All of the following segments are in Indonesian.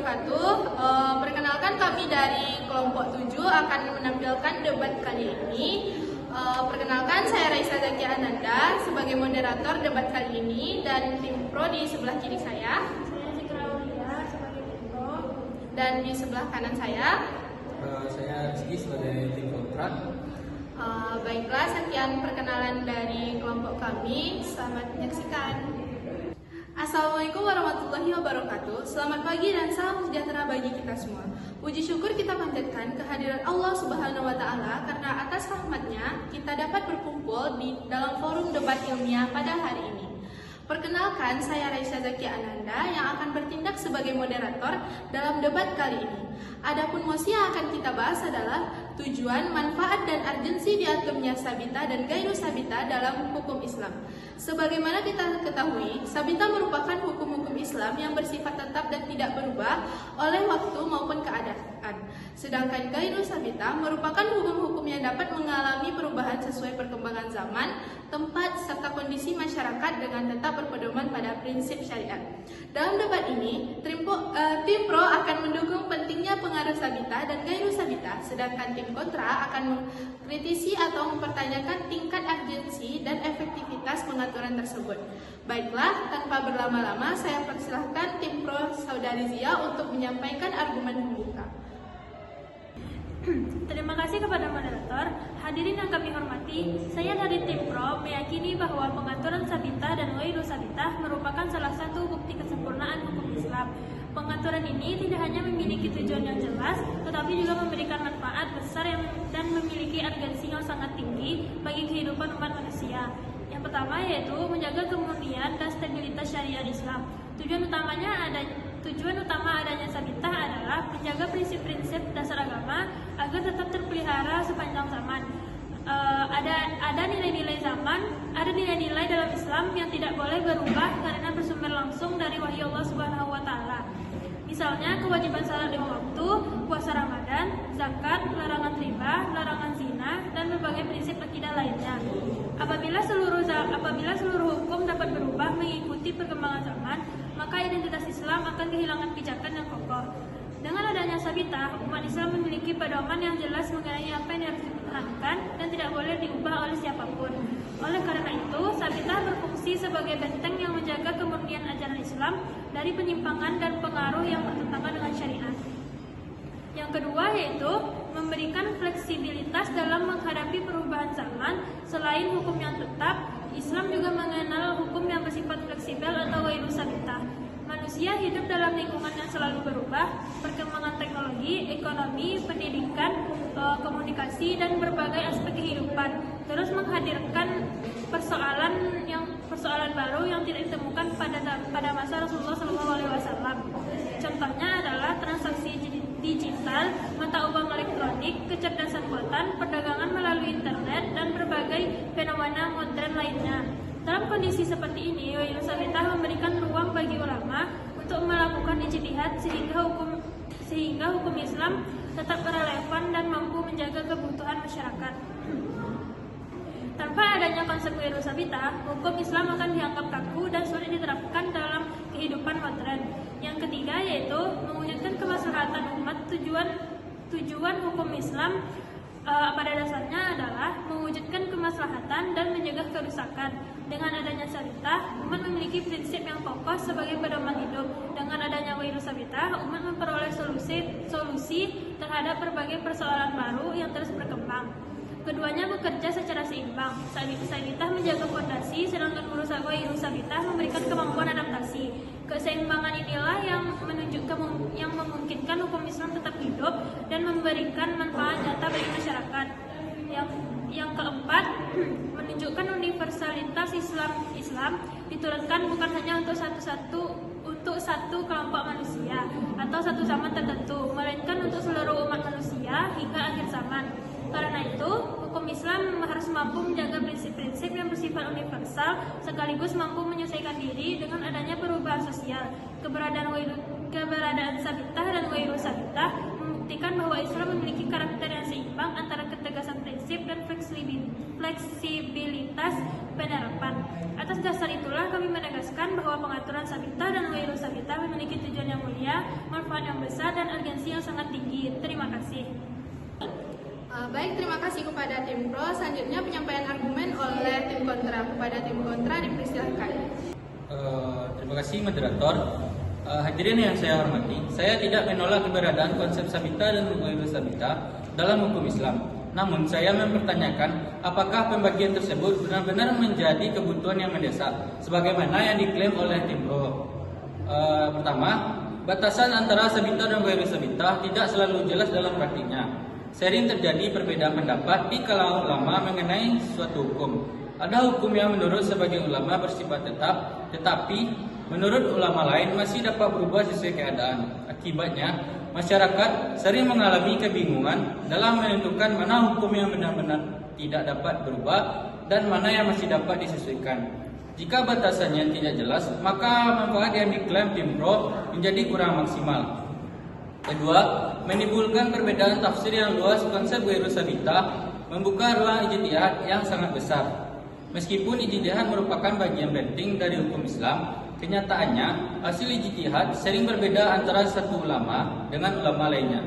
wabarakatuh. Perkenalkan, kami dari kelompok 7 akan menampilkan debat kali ini. Perkenalkan, saya Raisa Zaki Ananda sebagai moderator debat kali ini, dan tim pro di sebelah kiri saya. Saya Zikra Aulia sebagai tim pro. Dan di sebelah kanan saya. Saya Rizky sebagai tim kontra. Baiklah, sekian perkenalan dari kelompok kami. Selamat menyaksikan. Assalamualaikum warahmatullahi wabarakatuh. Selamat pagi dan salam sejahtera bagi kita semua. Puji syukur kita panjatkan kehadiran Allah Subhanahu wa Ta'ala, karena atas rahmatnya kita dapat berkumpul di dalam forum debat ilmiah pada hari ini. Perkenalkan, saya Raisa Zaki Ananda yang akan bertindak sebagai moderator dalam debat kali ini. Adapun mosi yang akan kita bahas adalah tujuan, manfaat, dan urgensi diaturnya sabita dan gairu sabita dalam hukum Islam. Sebagaimana kita ketahui, sabita merupakan hukum-hukum Islam yang bersifat tetap dan tidak berubah oleh waktu maupun keadaan. Sedangkan gairu sabita merupakan hukum-hukum yang dapat mengalami perubahan sesuai perkembangan zaman, tempat, serta kondisi masyarakat dengan tetap berpedoman pada prinsip syariat. Dalam debat ini, tim pro akan mendukung pentingnya pengaruh sabita dan gairu sabita, sedangkan tim kontra akan mengkritisi atau mempertanyakan tingkat urgensi dan efektivitas pengaturan tersebut. Baiklah, tanpa berlama-lama, saya persilahkan tim pro Saudari Zia untuk menyampaikan argumen pembuka. Terima kasih kepada moderator. Hadirin yang kami hormati, saya dari tim pro meyakini bahwa pengaturan sabita dan ghairu sabita merupakan salah satu bukti kesempurnaan hukum Islam. Pengaturan ini tidak hanya memiliki tujuan yang jelas, tetapi juga memberikan manfaat besar dan memiliki urgensi yang sangat tinggi bagi kehidupan umat manusia. Yang pertama yaitu menjaga kemurnian dan stabilitas syariat Islam. Tujuan utama adanya sabita adalah menjaga prinsip-prinsip dasar agama agar tetap terpelihara sepanjang zaman. Ada nilai-nilai dalam Islam yang tidak boleh berubah karena bersumber langsung dari wahyu Allah Subhanahu wa Ta'ala. Misalnya kewajiban salat 5 waktu, puasa Ramadan, zakat, larangan riba, larangan zina, dan berbagai prinsip akidah lainnya. Apabila seluruh hukum dapat berubah mengikuti perkembangan zaman, maka identitas Islam akan kehilangan pijakan yang kokoh. Dengan adanya sabita, umat Islam memiliki pedoman yang jelas mengenai apa yang harus dipertahankan dan tidak boleh diubah oleh siapapun. Oleh karena itu, sabita berfungsi sebagai benteng yang menjaga kemurnian ajaran Islam dari penyimpangan dan pengaruh yang bertentangan dengan syariat. Yang kedua yaitu memberikan fleksibilitas dalam menghadapi perubahan zaman. Selain hukum yang tetap, Islam juga mengenal hukum yang bersifat fleksibel atau ghairu sabita. Manusia hidup dalam lingkungan yang selalu berubah. Perkembangan teknologi, ekonomi, pendidikan, komunikasi, dan berbagai aspek kehidupan terus menghadirkan persoalan baru yang tidak ditemukan pada masa Rasulullah SAW. Contohnya adalah transaksi digital, mata uang elektronik, kecerdasan buatan, perdagangan melalui internet, dan berbagai fenomena modern lainnya. Dalam kondisi seperti ini, ghairu sabita memberikan ruang bagi ulama untuk melakukan ijtihad sehingga hukum Islam tetap relevan dan mampu menjaga kebutuhan masyarakat. Tanpa adanya konsep ghairu sabita, hukum Islam akan dianggap kaku dan sulit diterapkan dalam kehidupan modern. Yang ketiga yaitu mewujudkan kemaslahatan umat. Tujuan hukum Islam pada dasarnya adalah mewujudkan kemaslahatan dan mencegah kerusakan. Dengan adanya sabita, umat memiliki prinsip yang kokoh sebagai pedoman hidup. Dengan adanya ghairu sabita, umat memperoleh solusi terhadap berbagai persoalan baru yang terus berkembang. Keduanya bekerja secara seimbang. Sabita menjaga fondasi, sedangkan ghairu sabita memberikan kemampuan adaptasi. Keseimbangan inilah yang memungkinkan hukum Islam tetap hidup dan memberikan manfaat nyata bagi masyarakat. Yang keempat, menunjukkan universalitas Islam diturunkan bukan hanya untuk satu kelompok manusia atau satu zaman tertentu, melainkan untuk seluruh umat manusia hingga akhir zaman. Karena itu, hukum Islam harus mampu menjaga prinsip-prinsip yang bersifat universal sekaligus mampu menyesuaikan diri dengan adanya perubahan sosial. Keberadaan sabita dan ghairu sabita membuktikan bahwa Islam memiliki karakter yang seimbang antara ketegasan prinsip dan fleksibilitas penerapan. Atas dasar itulah kami menegaskan bahwa pengaturan sabita dan ghairu sabita memiliki tujuan yang mulia, manfaat manfaat yang besar dan urgensi yang sangat tinggi. Terima kasih. Baik, terima kasih kepada tim pro. Selanjutnya penyampaian argumen oleh tim kontra. Kepada tim kontra dipersilahkan. Terima kasih moderator. Hadirin yang saya hormati, saya tidak menolak keberadaan konsep sabita dan ghairu sabita dalam hukum Islam. Namun saya mempertanyakan apakah pembagian tersebut benar-benar menjadi kebutuhan yang mendesak sebagaimana yang diklaim oleh tim pro. Pertama, batasan antara sabita dan ghairu sabita tidak selalu jelas dalam praktiknya. Sering terjadi perbedaan pendapat di kalangan ulama mengenai suatu hukum. Ada hukum yang menurut sebagian ulama bersifat tetap, tetapi menurut ulama lain masih dapat berubah sesuai keadaan. Akibatnya, masyarakat sering mengalami kebingungan dalam menentukan mana hukum yang benar-benar tidak dapat berubah dan mana yang masih dapat disesuaikan. Jika batasannya tidak jelas, maka manfaat yang diklaim tim pro menjadi kurang maksimal. Kedua, menimbulkan perbedaan tafsir yang luas. Konsep ghairu sabita membuka ruang ijtihad yang sangat besar. Meskipun ijtihad merupakan bagian penting dari hukum Islam, kenyataannya hasil ijtihad sering berbeda antara satu ulama dengan ulama lainnya.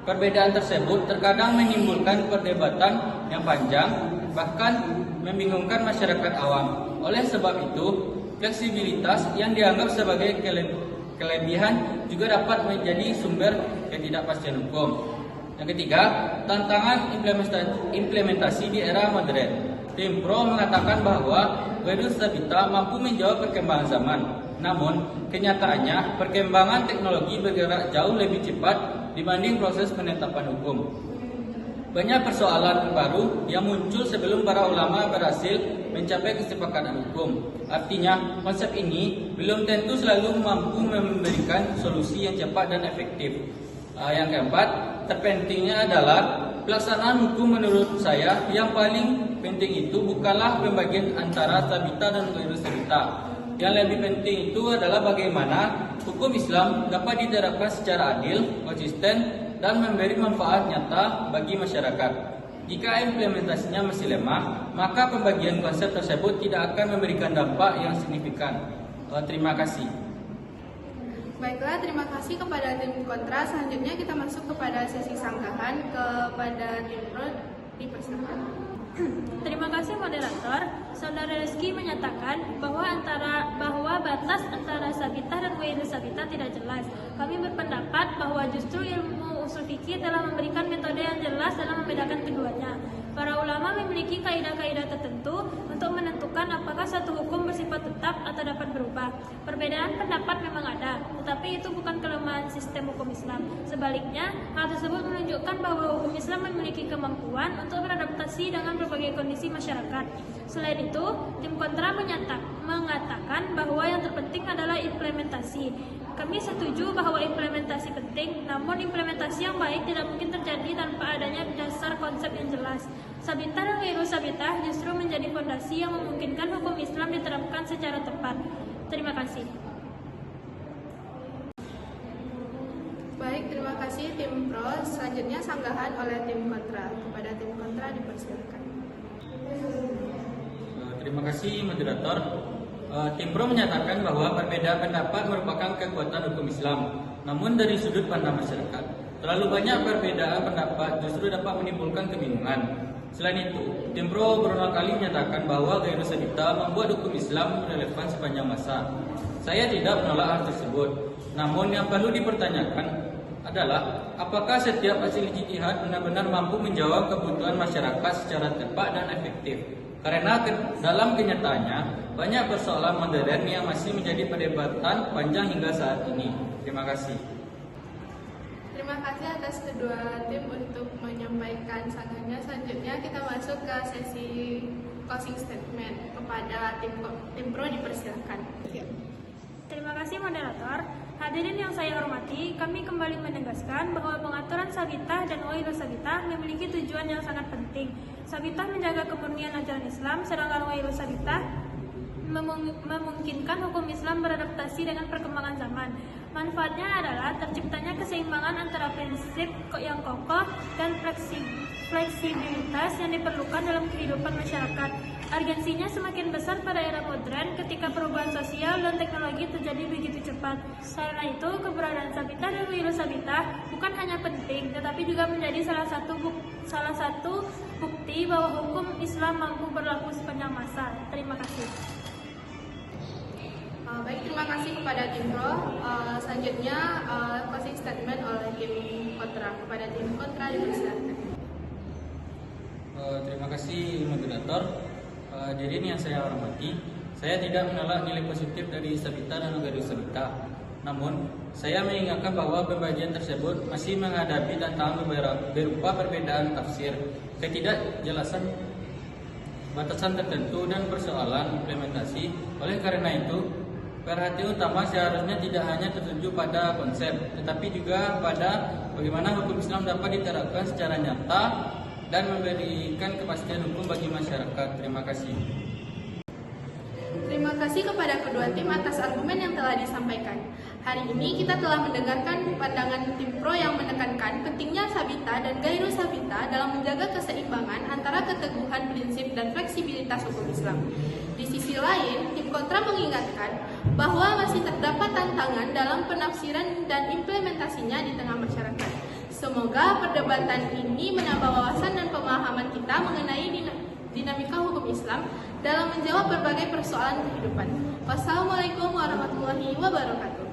Perbedaan tersebut terkadang menimbulkan perdebatan yang panjang, bahkan membingungkan masyarakat awam. Oleh sebab itu, fleksibilitas yang dianggap sebagai kelebihan juga dapat menjadi sumber ketidakpastian hukum. Yang ketiga, tantangan implementasi di era modern. Tim pro mengatakan bahwa ghairu sabita mampu menjawab perkembangan zaman. Namun, kenyataannya perkembangan teknologi bergerak jauh lebih cepat dibanding proses penetapan hukum. Banyak persoalan baru yang muncul sebelum para ulama berhasil mencapai kesepakatan hukum. Artinya, konsep ini belum tentu selalu mampu memberikan solusi yang cepat dan efektif. Yang keempat, terpentingnya adalah pelaksanaan hukum. Menurut saya, yang paling penting itu bukanlah pembagian antara sabita dan ghairu sabita. Yang lebih penting itu adalah bagaimana hukum Islam dapat diterapkan secara adil, konsisten, dan memberi manfaat nyata bagi masyarakat. Jika implementasinya masih lemah, maka pembagian konsep tersebut tidak akan memberikan dampak yang signifikan. Terima kasih. Baiklah, terima kasih kepada tim kontra. Selanjutnya kita masuk kepada sesi sanggahan. Kepada tim pro dipersilakan. Terima kasih moderator. Saudara Rizky menyatakan bahwa batas antara sabita dan ghairu sabita tidak jelas. Kami berpendapat bahwa justru ilmu usul fikih telah memberikan metode yang jelas dalam membedakan keduanya. Para ulama memiliki kaidah-kaidah tertentu untuk menentukan apakah satu hukum bersifat tetap atau dapat berubah. Perbedaan pendapat memang ada, tetapi itu bukan kelemahan sistem hukum Islam. Sebaliknya, hal tersebut menunjukkan bahwa hukum Islam memiliki kemampuan untuk beradaptasi dengan berbagai kondisi masyarakat. Selain itu, tim kontra mengatakan bahwa yang terpenting adalah implementasi. Kami setuju bahwa implementasi penting, namun implementasi yang baik tidak mungkin terjadi tanpa adanya dasar konsep yang jelas. Sabita dan ghairu sabita justru menjadi fondasi yang memungkinkan hukum Islam diterapkan secara tepat. Terima kasih. Baik, terima kasih tim pro. Selanjutnya sanggahan oleh tim kontra. Kepada tim kontra dipersilakan. Terima kasih moderator. Tim pro menyatakan bahwa perbedaan pendapat merupakan kekuatan hukum Islam. Namun dari sudut pandang masyarakat, terlalu banyak perbedaan pendapat justru dapat menimbulkan kebingungan. Selain itu, tim pro berulang kali menyatakan bahwa ghairu sabita membuat hukum Islam relevan sepanjang masa. Saya tidak menolak hal tersebut. Namun yang perlu dipertanyakan adalah apakah setiap hasil ijtihad benar-benar mampu menjawab kebutuhan masyarakat secara tepat dan efektif. Karena dalam kenyataannya banyak persoalan modern yang masih menjadi perdebatan panjang hingga saat ini. Terima kasih. Terima kasih atas kedua tim untuk menyampaikan sanggahannya. Selanjutnya kita masuk ke sesi closing statement. Kepada tim pro dipersilakan. Terima kasih moderator. Hadirin yang saya hormati, kami kembali menegaskan bahwa pengaturan sabita dan ghairu sabita memiliki tujuan yang sangat penting. Sabita menjaga kemurnian ajaran Islam, sedangkan ghairu sabita memungkinkan hukum Islam beradaptasi dengan perkembangan zaman. Manfaatnya adalah terciptanya keseimbangan antara prinsip yang kokoh dan fleksibilitas yang diperlukan dalam kehidupan masyarakat. Urgensinya semakin besar pada era modern ketika perubahan sosial dan teknologi terjadi begitu cepat. Karena itu, keberadaan Sabita dan Wiro Sabita bukan hanya penting, tetapi juga menjadi salah satu bukti bahwa hukum Islam mampu berlaku sepanjang masa. Terima kasih. Baik, terima kasih kepada tim Pro. Selanjutnya, closing statement oleh tim kontra. Kepada tim kontra dipersilakan. Terima kasih moderator. Hadirin yang saya hormati, saya tidak menolak nilai positif dari Sabita dan Wiro Sabita. Namun, saya mengingatkan bahwa pembagian tersebut masih menghadapi tantangan berupa perbedaan tafsir, ketidakjelasan batasan tertentu dan persoalan implementasi. Oleh karena itu, perhatian utama seharusnya tidak hanya tertuju pada konsep, tetapi juga pada bagaimana hukum Islam dapat diterapkan secara nyata dan memberikan kepastian hukum bagi masyarakat. Terima kasih. Terima kasih kepada kedua tim atas argumen yang telah disampaikan. Hari ini kita telah mendengarkan pandangan tim Pro yang menekankan pentingnya Sabita dan Wiro Sabita dalam menjaga keseimbangan antara keteguhan prinsip dan fleksibilitas hukum Islam. Di sisi lain, tim kontra mengingatkan bahwa masih terdapat tantangan dalam penafsiran dan implementasinya di tengah masyarakat. Semoga perdebatan ini menambah wawasan dan pemahaman kita mengenai dinamika hukum Islam dalam menjawab berbagai persoalan kehidupan. Wassalamualaikum warahmatullahi wabarakatuh.